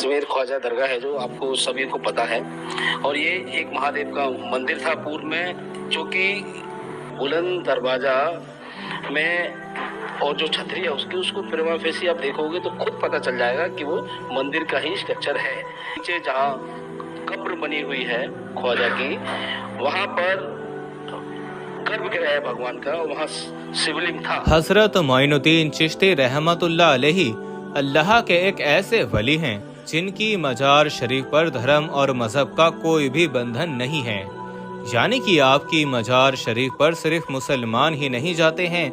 अजमेर ख्वाजा दरगाह है जो आपको सभी को पता है। और ये एक महादेव का मंदिर था पूर्व में, जो कि बुलंद दरवाजा में और जो छतरी है उसको प्रिमा फेसी आप देखोगे तो खुद पता चल जाएगा कि वो मंदिर का ही स्ट्रक्चर है। नीचे जहाँ कब्र बनी हुई है ख्वाजा की, वहाँ पर गर्भगृह है भगवान का, वहाँ शिवलिंग था। हजरत मोइनुद्दीन चिश्ती रहमतुल्लाह अलैहि अल्लाह के एक ऐसे वली हैं जिनकी मजार शरीफ पर धर्म और मजहब का कोई भी बंधन नहीं है। यानी कि आपकी मजार शरीफ पर सिर्फ मुसलमान ही नहीं जाते हैं,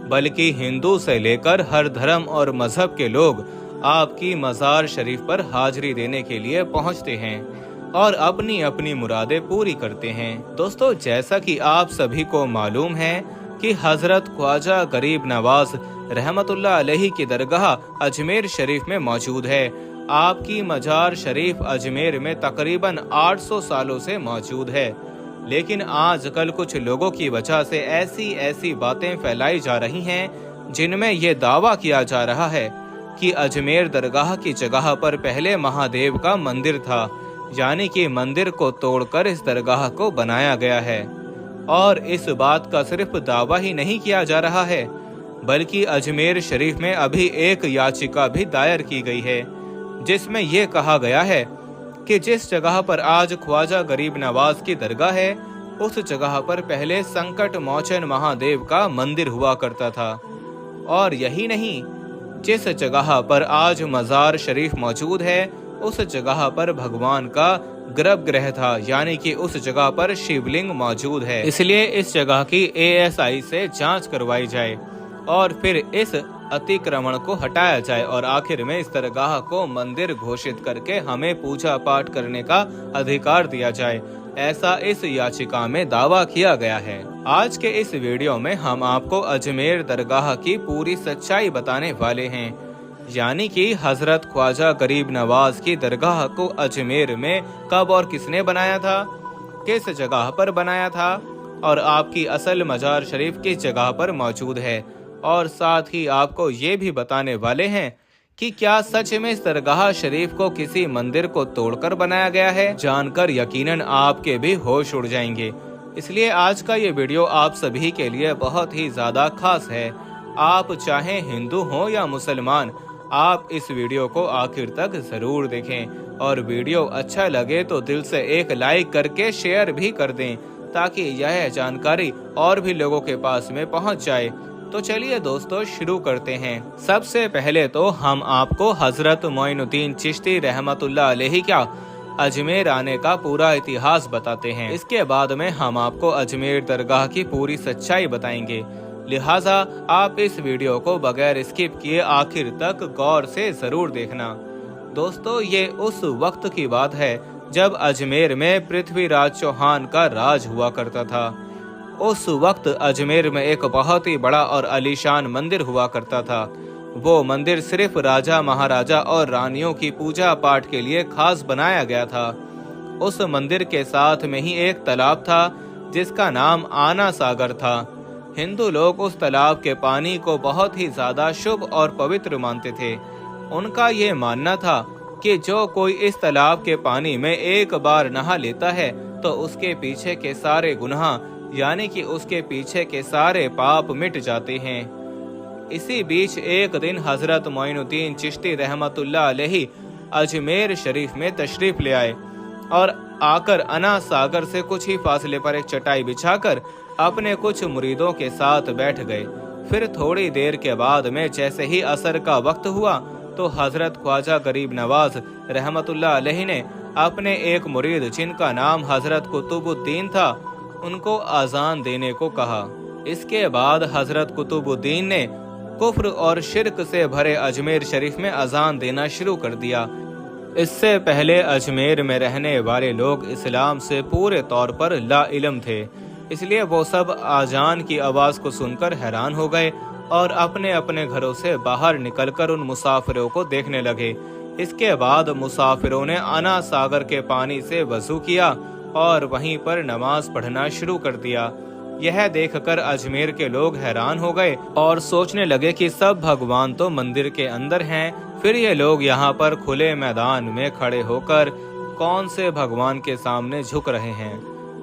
बल्कि हिंदू से लेकर हर धर्म और मजहब के लोग आपकी मजार शरीफ पर हाजिरी देने के लिए पहुंचते हैं और अपनी अपनी मुरादें पूरी करते हैं। दोस्तों, जैसा कि आप सभी को मालूम है कि हजरत ख्वाजा गरीब नवाज रहमतुल्लाह अलैहि की दरगाह अजमेर शरीफ में मौजूद है। आपकी मजार शरीफ अजमेर में तकरीबन 800 सालों से मौजूद है, लेकिन आजकल कुछ लोगों की वजह से ऐसी बातें फैलाई जा रही हैं जिनमें ये दावा किया जा रहा है कि अजमेर दरगाह की जगह पर पहले महादेव का मंदिर था, यानी कि मंदिर को तोड़कर इस दरगाह को बनाया गया है। और इस बात का सिर्फ दावा ही नहीं किया जा रहा है, बल्कि अजमेर शरीफ में अभी एक याचिका भी दायर की गई है, जिसमें यह कहा गया है कि जिस जगह पर आज ख्वाजा गरीब नवाज की दरगाह है, उस जगह पर पहले संकट मोचन महादेव का मंदिर हुआ करता था। और यही नहीं, जिस जगह पर आज मजार शरीफ मौजूद है, उस जगह पर भगवान का गर्भगृह था, यानी कि उस जगह पर शिवलिंग मौजूद है। इसलिए इस जगह की ASI से जांच करवाई जाए और फिर इस अतिक्रमण को हटाया जाए और आखिर में इस दरगाह को मंदिर घोषित करके हमें पूजा पाठ करने का अधिकार दिया जाए, ऐसा इस याचिका में दावा किया गया है। आज के इस वीडियो में हम आपको अजमेर दरगाह की पूरी सच्चाई बताने वाले हैं, यानी कि हजरत ख्वाजा गरीब नवाज की दरगाह को अजमेर में कब और किसने बनाया था, किस जगह पर बनाया था और आपकी असल मजार शरीफ किस जगह पर मौजूद है। और साथ ही आपको ये भी बताने वाले हैं कि क्या सच में इस दरगाह शरीफ को किसी मंदिर को तोड़कर बनाया गया है। जानकर यकीनन आपके भी होश उड़ जाएंगे। इसलिए आज का ये वीडियो आप सभी के लिए बहुत ही ज्यादा खास है। आप चाहे हिंदू हो या मुसलमान, आप इस वीडियो को आखिर तक जरूर देखें और वीडियो अच्छा लगे तो दिल से एक लाइक करके शेयर भी कर दें, ताकि यह जानकारी और भी लोगों के पास में पहुंच जाए। तो चलिए दोस्तों, शुरू करते हैं। सबसे पहले तो हम आपको हजरत मोइनुद्दीन चिश्ती रहमतुल्लाह अलैहि का अजमेर आने का पूरा इतिहास बताते हैं। इसके बाद में हम आपको अजमेर दरगाह की पूरी सच्चाई बताएंगे, लिहाजा आप इस वीडियो को बगैर स्किप किए आखिर तक गौर से जरूर देखना। दोस्तों, ये उस वक्त की बात है जब अजमेर में पृथ्वीराज चौहान का राज हुआ करता था। उस वक्त अजमेर में एक बहुत ही बड़ा और आलीशान मंदिर हुआ करता था। वो मंदिर सिर्फ राजा महाराजा और रानियों की पूजा पाठ के लिए खास बनाया गया था। उस मंदिर के साथ में ही एक तालाब था जिसका नाम आना सागर था। हिंदू लोग उस तालाब के पानी को बहुत ही ज्यादा शुभ और पवित्र मानते थे। उनका ये मानना था कि जो कोई इस तालाब के पानी में एक बार नहा लेता है तो उसके पीछे के सारे गुनाह, यानी कि उसके पीछे के सारे पाप मिट जाते हैं। इसी बीच एक दिन हजरत मोइनुद्दीन चिश्ती रहमतुल्लाह अलैहि अजमेर शरीफ में तशरीफ ले आए और आकर अना सागर से कुछ ही फासले पर एक चटाई बिछाकर अपने कुछ मुरीदों के साथ बैठ गए। फिर थोड़ी देर के बाद में जैसे ही असर का वक्त हुआ तो हजरत ख्वाजा गरीब नवाज रहमतुल्लाह अलैहि ने अपने एक मुरीद, जिनका नाम हजरत कुतुबुद्दीन था, उनको आजान देने को कहा। इसके बाद हजरत कुतुबुद्दीन ने कुफ्र और शिर्क से भरे अजमेर शरीफ में अजान देना शुरू कर दिया। इससे पहले अजमेर में रहने वाले लोग इस्लाम से पूरे तौर पर ला इल्म थे, इसलिए वो सब आजान की आवाज को सुनकर हैरान हो गए और अपने अपने घरों से बाहर निकलकर उन मुसाफिरों को देखने लगे। इसके बाद मुसाफिरों ने अना सागर के पानी से वजू किया और वहीं पर नमाज पढ़ना शुरू कर दिया। यह देखकर अजमेर के लोग हैरान हो गए और सोचने लगे कि सब भगवान तो मंदिर के अंदर हैं, फिर ये लोग यहाँ पर खुले मैदान में खड़े होकर कौन से भगवान के सामने झुक रहे हैं।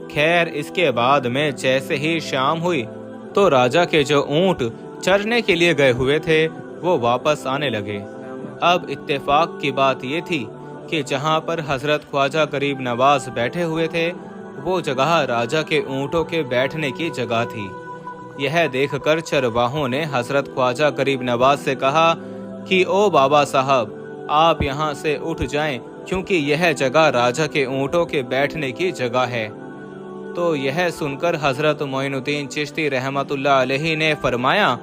खैर, इसके बाद में जैसे ही शाम हुई तो राजा के जो ऊंट चरने के लिए गए हुए थे वो वापस आने लगे। अब इत्तेफाक की बात ये थी कि जहाँ पर हजरत ख्वाजा गरीब नवाज बैठे हुए थे वो जगह राजा के ऊंटों के बैठने की जगह थी। यह देखकर चरवाहों ने हजरत ख्वाजा गरीब नवाज से कहा कि ओ बाबा साहब, आप यहाँ से उठ जाएं, क्योंकि यह जगह राजा के ऊंटों के बैठने की जगह है। तो यह सुनकर हजरत मोइनुद्दीन चिश्ती रहमतुल्लाह अलैहि ने फरमाया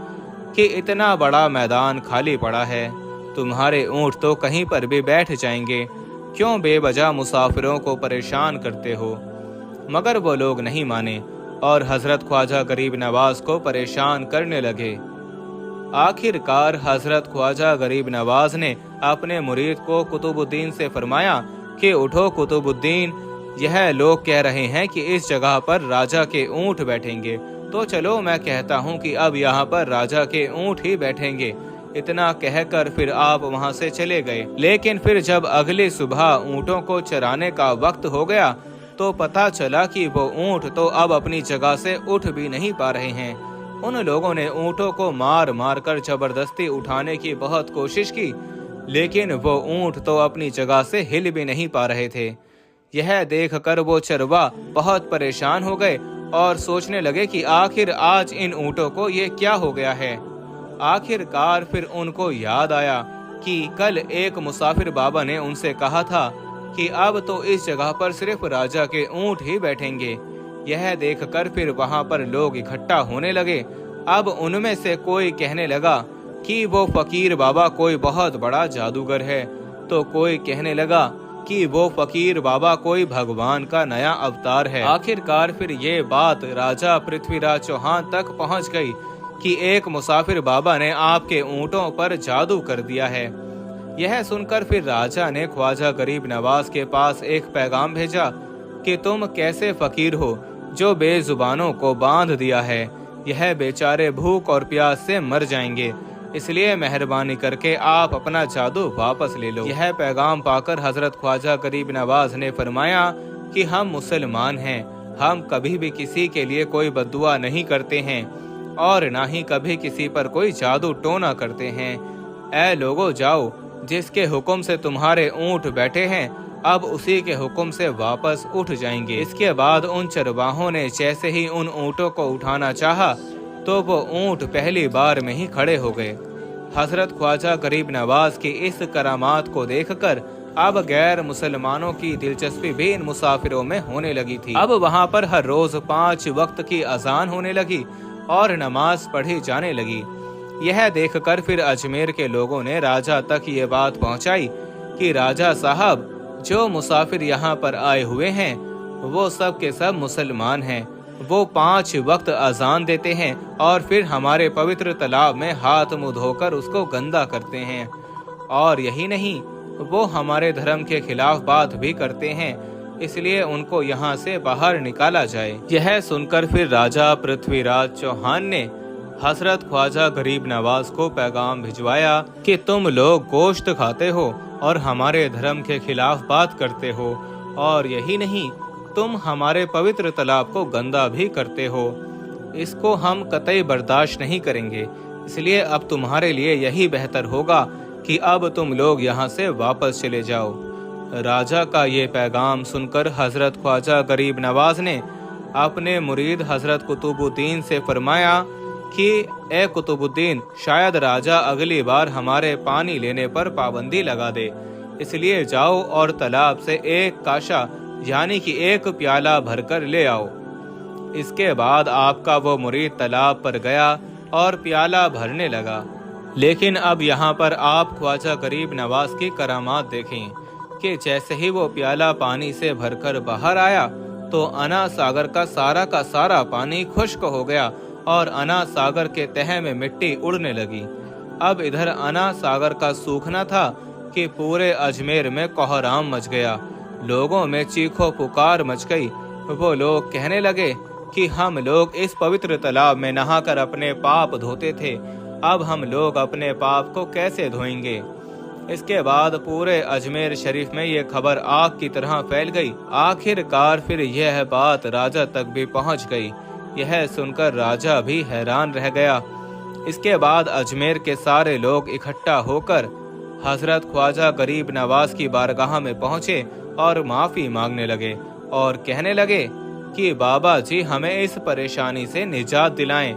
कि इतना बड़ा मैदान खाली पड़ा है, तुम्हारे ऊंट तो कहीं पर भी बैठ जाएंगे, क्यों बेवजह मुसाफिरों को परेशान करते हो। मगर वो लोग नहीं माने और हजरत ख्वाजा गरीब नवाज को परेशान करने लगे। आखिरकार हजरत ख्वाजा गरीब नवाज ने अपने मुरीद को कुतुबुद्दीन से फरमाया कि उठो कुतुबुद्दीन, यह लोग कह रहे हैं कि इस जगह पर राजा के ऊंट बैठेंगे, तो चलो मैं कहता हूँ कि अब यहाँ पर राजा के ऊंट ही बैठेंगे। इतना कहकर फिर आप वहाँ से चले गए। लेकिन फिर जब अगली सुबह ऊंटों को चराने का वक्त हो गया तो पता चला कि वो ऊंट तो अब अपनी जगह से उठ भी नहीं पा रहे हैं। उन लोगों ने ऊंटों को मार मार कर जबरदस्ती उठाने की बहुत कोशिश की, लेकिन वो ऊंट तो अपनी जगह से हिल भी नहीं पा रहे थे। यह देखकर वो चरवा बहुत परेशान हो गए और सोचने लगे कि आखिर आज इन ऊंटों को ये क्या हो गया है। आखिरकार फिर उनको याद आया कि कल एक मुसाफिर बाबा ने उनसे कहा था कि अब तो इस जगह पर सिर्फ राजा के ऊंट ही बैठेंगे। यह देखकर फिर वहां पर लोग इकट्ठा होने लगे। अब उनमें से कोई कहने लगा कि वो फकीर बाबा कोई बहुत बड़ा जादूगर है, तो कोई कहने लगा कि वो फकीर बाबा कोई भगवान का नया अवतार है। आखिरकार फिर ये बात राजा पृथ्वीराज चौहान तक पहुंच गई कि एक मुसाफिर बाबा ने आपके ऊंटों पर जादू कर दिया है। यह सुनकर फिर राजा ने ख्वाजा गरीब नवाज के पास एक पैगाम भेजा कि तुम कैसे फकीर हो जो बेजुबानों को बांध दिया है, यह बेचारे भूख और प्यास से मर जाएंगे, इसलिए मेहरबानी करके आप अपना जादू वापस ले लो। यह पैगाम पाकर हजरत ख्वाजा गरीब नवाज ने फरमाया कि हम मुसलमान हैं, हम कभी भी किसी के लिए कोई बद्दुआ नहीं करते हैं और ना ही कभी किसी पर कोई जादू टोना करते हैं। ऐ लोगो, जाओ, जिसके हुक्म से तुम्हारे ऊंट बैठे हैं अब उसी के हुक्म से वापस उठ जाएंगे। इसके बाद उन चरवाहों ने जैसे ही उन ऊंटों को उठाना चाहा तो वो ऊंट पहली बार में ही खड़े हो गए। हजरत ख्वाजा गरीब नवाज की इस करामात को देखकर अब गैर मुसलमानों की दिलचस्पी भी इन मुसाफिरों में होने लगी थी। अब वहाँ पर हर रोज 5 वक्त की अजान होने लगी और नमाज पढ़ी जाने लगी। यह देखकर फिर अजमेर के लोगों ने राजा तक ये बात पहुंचाई कि राजा साहब, जो मुसाफिर यहाँ पर आए हुए हैं वो सब के सब मुसलमान हैं। वो 5 वक्त अजान देते हैं और फिर हमारे पवित्र तालाब में हाथ मुंह धोकर उसको गंदा करते हैं, और यही नहीं, वो हमारे धर्म के खिलाफ बात भी करते हैं, इसलिए उनको यहाँ से बाहर निकाला जाए। यह सुनकर फिर राजा पृथ्वीराज चौहान ने हजरत ख्वाजा गरीब नवाज को पैगाम भिजवाया कि तुम लोग गोश्त खाते हो और हमारे धर्म के खिलाफ बात करते हो, और यही नहीं, तुम हमारे पवित्र तालाब को गंदा भी करते हो। इसको हम कतई बर्दाश्त नहीं करेंगे, इसलिए अब तुम्हारे लिए यही बेहतर होगा कि अब तुम लोग यहाँ से वापस चले जाओ। राजा का ये पैगाम सुनकर हजरत ख्वाजा गरीब नवाज ने अपने मुरीद हजरत कुतुबुद्दीन से फरमाया कि ए कुतुबुद्दीन, शायद राजा अगली बार हमारे पानी लेने पर पाबंदी लगा दे, इसलिए जाओ और तालाब से एक काशा यानी कि एक प्याला भरकर ले आओ। इसके बाद आपका वो मुरीद तालाब पर गया और प्याला भरने लगा। लेकिन अब यहाँ पर आप ख्वाजा गरीब नवाज की करामात देखें कि जैसे ही वो प्याला पानी से भरकर बाहर आया तो अना सागर का सारा पानी खुश्क हो गया और अना सागर के तह में मिट्टी उड़ने लगी। अब इधर अना सागर का सूखना था कि पूरे अजमेर में कोहराम मच गया, लोगों में चीखो पुकार मच गई। वो लोग कहने लगे कि हम लोग इस पवित्र तालाब में नहाकर अपने पाप धोते थे, अब हम लोग अपने पाप को कैसे धोएंगे। इसके बाद पूरे अजमेर शरीफ में ये खबर आग की तरह फैल गई। आखिरकार फिर यह बात राजा तक भी पहुंच गई। यह सुनकर राजा भी हैरान रह गया। इसके बाद अजमेर के सारे लोग इकट्ठा होकर हजरत ख्वाजा गरीब नवाज की बारगाह में पहुंचे और माफी मांगने लगे और कहने लगे कि बाबा जी हमें इस परेशानी से निजात दिलाएं।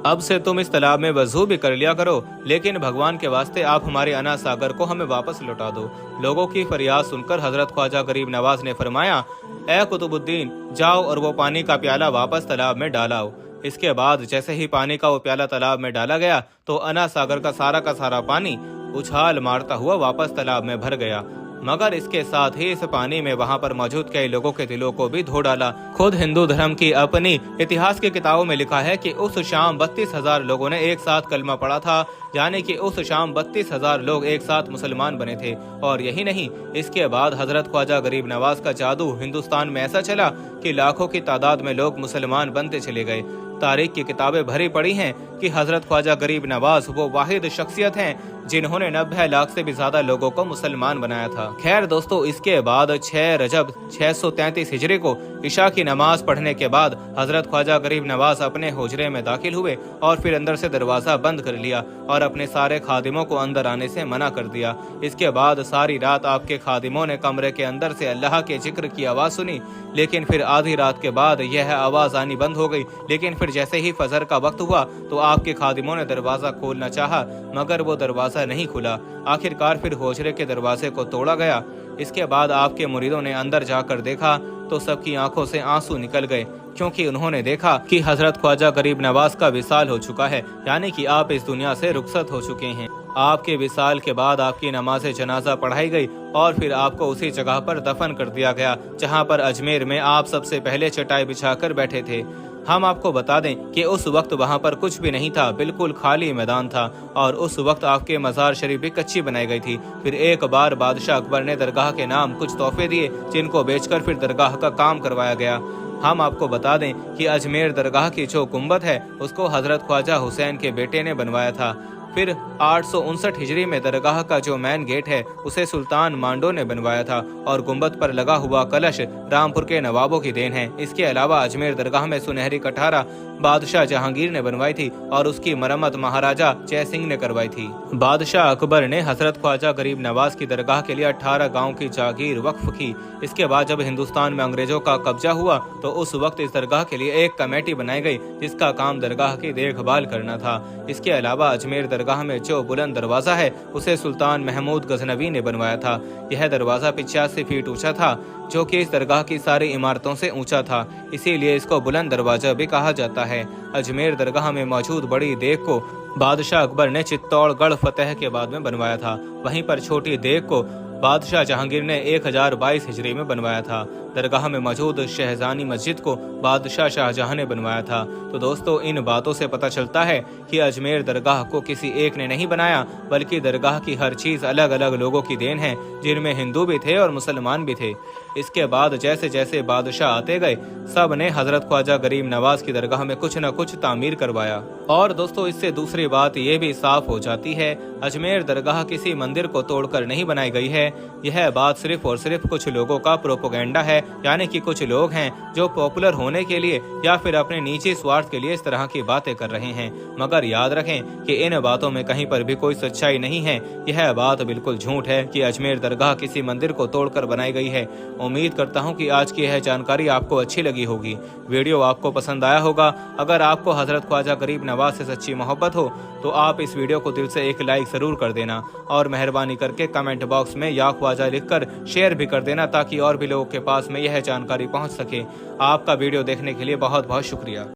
अब से तुम इस तालाब में वजू भी कर लिया करो, लेकिन भगवान के वास्ते आप हमारे अना सागर को हमें वापस लौटा दो। लोगों की फरियाद सुनकर हजरत ख्वाजा गरीब नवाज ने फरमाया, ए कुतुबुद्दीन, जाओ और वो पानी का प्याला वापस तालाब में डालाओ। इसके बाद जैसे ही पानी का वो प्याला तालाब में डाला गया तो अना सागर का सारा पानी उछाल मारता हुआ वापस तालाब में भर गया। मगर इसके साथ ही इस पानी में वहाँ पर मौजूद कई लोगों के दिलों को भी धो डाला। खुद हिंदू धर्म की अपनी इतिहास की किताबों में लिखा है कि उस शाम 32,000 लोगों ने एक साथ कलमा पढ़ा था, यानी कि उस शाम 32,000 लोग एक साथ मुसलमान बने थे। और यही नहीं, इसके बाद हजरत ख्वाजा गरीब नवाज का जादू हिंदुस्तान में ऐसा चला कि लाखों की तादाद में लोग मुसलमान बनते चले गए। तारीख की किताबें भरी पड़ी हैं कि हजरत ख्वाजा गरीब नवाज वो वाहिद शख्सियत हैं जिन्होंने 90 लाख से भी ज्यादा लोगों को मुसलमान बनाया था। खैर दोस्तों, इसके बाद 6 रजब 633 हिजरी को इशा की नमाज पढ़ने के बाद हजरत ख्वाजा गरीब नवाज अपने हुजरे में दाखिल हुए और फिर अंदर से दरवाजा बंद कर लिया और अपने सारे खादिमों को अंदर आने से मना कर दिया। इसके बाद सारी रात आपके खादिमों ने कमरे के अंदर से अल्लाह के जिक्र की आवाज सुनी, लेकिन फिर आधी रात के बाद यह आवाज आनी बंद हो गई। लेकिन फिर जैसे ही फजर का वक्त हुआ तो आपके खादिमों ने दरवाजा खोलना चाहा, मगर वो दरवाजा नहीं खुला। आखिरकार फिर हुजरे के दरवाजे को तोड़ा गया। इसके बाद आपके मुरीदों ने अंदर जाकर देखा तो सबकी आंखों से आंसू निकल गए, क्योंकि उन्होंने देखा कि हजरत ख्वाजा गरीब नवाज का विसाल हो चुका है, यानी कि आप इस दुनिया से रुखसत हो चुके हैं। आपके विसाल के बाद आपकी नमाज जनाजा पढ़ाई गई और फिर आपको उसी जगह पर दफन कर दिया गया जहां पर अजमेर में आप सबसे पहले चटाई बिछाकर बैठे थे। हम आपको बता दें कि उस वक्त वहां पर कुछ भी नहीं था, बिल्कुल खाली मैदान था और उस वक्त आपके मज़ार शरीफ भी कच्ची बनाई गई थी। फिर एक बार बादशाह अकबर ने दरगाह के नाम कुछ तोहफे दिए, जिनको बेचकर फिर दरगाह का काम करवाया गया। हम आपको बता दें कि अजमेर दरगाह की जो गुम्बद है उसको हजरत ख्वाजा हुसैन के बेटे ने बनवाया था। फिर 859 हिजरी में दरगाह का जो मैन गेट है उसे सुल्तान मांडो ने बनवाया था और गुम्बद पर लगा हुआ कलश रामपुर के नवाबों की देन है। इसके अलावा अजमेर दरगाह में सुनहरी कठारा बादशाह जहांगीर ने बनवाई थी और उसकी मरम्मत महाराजा जय सिंह ने करवाई थी। बादशाह अकबर ने हजरत ख्वाजा गरीब नवाज की दरगाह के लिए 18 गाँव की जागीर वक्फ की। इसके बाद जब हिंदुस्तान में अंग्रेजों का कब्जा हुआ तो उस वक्त इस दरगाह के लिए एक कमेटी बनाई गई जिसका काम दरगाह की देखभाल करना था। इसके अलावा अजमेर दरगाह में जो बुलंद दरवाजा है उसे सुल्तान महमूद गजनवी ने बनवाया था। यह दरवाजा 85 फीट ऊंचा था, जो कि इस दरगाह की सारी इमारतों से ऊंचा था, इसीलिए इसको बुलंद दरवाजा भी कहा जाता है। अजमेर दरगाह में मौजूद बड़ी देग को बादशाह अकबर ने चित्तौड़गढ़ फतेह के बाद में बनवाया था। वहीं पर छोटी देग को बादशाह जहांगीर ने 1022 हिजरी में बनवाया था। दरगाह में मौजूद शहजानी मस्जिद को बादशाह शाहजहां ने बनवाया था। तो दोस्तों, इन बातों से पता चलता है कि अजमेर दरगाह को किसी एक ने नहीं बनाया, बल्कि दरगाह की हर चीज अलग अलग लोगों की देन है, जिनमें हिंदू भी थे और मुसलमान भी थे। इसके बाद जैसे जैसे बादशाह आते गए, सब ने हजरत ख्वाजा गरीब नवाज की दरगाह में कुछ न कुछ तामीर करवाया। और दोस्तों, इससे दूसरी बात ये भी साफ हो जाती है, अजमेर दरगाह किसी मंदिर को तोड़कर नहीं बनाई गई है। यह बात सिर्फ और सिर्फ कुछ लोगों का प्रोपोगेंडा है, यानी कि कुछ लोग हैं जो पॉपुलर होने के लिए या फिर अपने निजी स्वार्थ के लिए इस तरह की बातें कर रहे हैं। मगर याद रखें कि इन बातों में कहीं पर भी कोई सच्चाई नहीं है। यह बात बिल्कुल झूठ है कि अजमेर दरगाह किसी मंदिर को तोड़कर बनाई गई है। उम्मीद करता हूं कि आज की यह जानकारी आपको अच्छी लगी होगी। वीडियो आपको पसंद आया होगा। अगर आपको हजरत ख्वाजा गरीब नवाज से सच्ची मोहब्बत हो तो आप इस वीडियो को दिल से एक लाइक जरूर कर देना और मेहरबानी करके कमेंट बॉक्स में या ख्वाजा लिखकर शेयर भी कर देना, ताकि और भी लोगों के पास में यह जानकारी पहुंच सके। आपका वीडियो देखने के लिए बहुत बहुत शुक्रिया।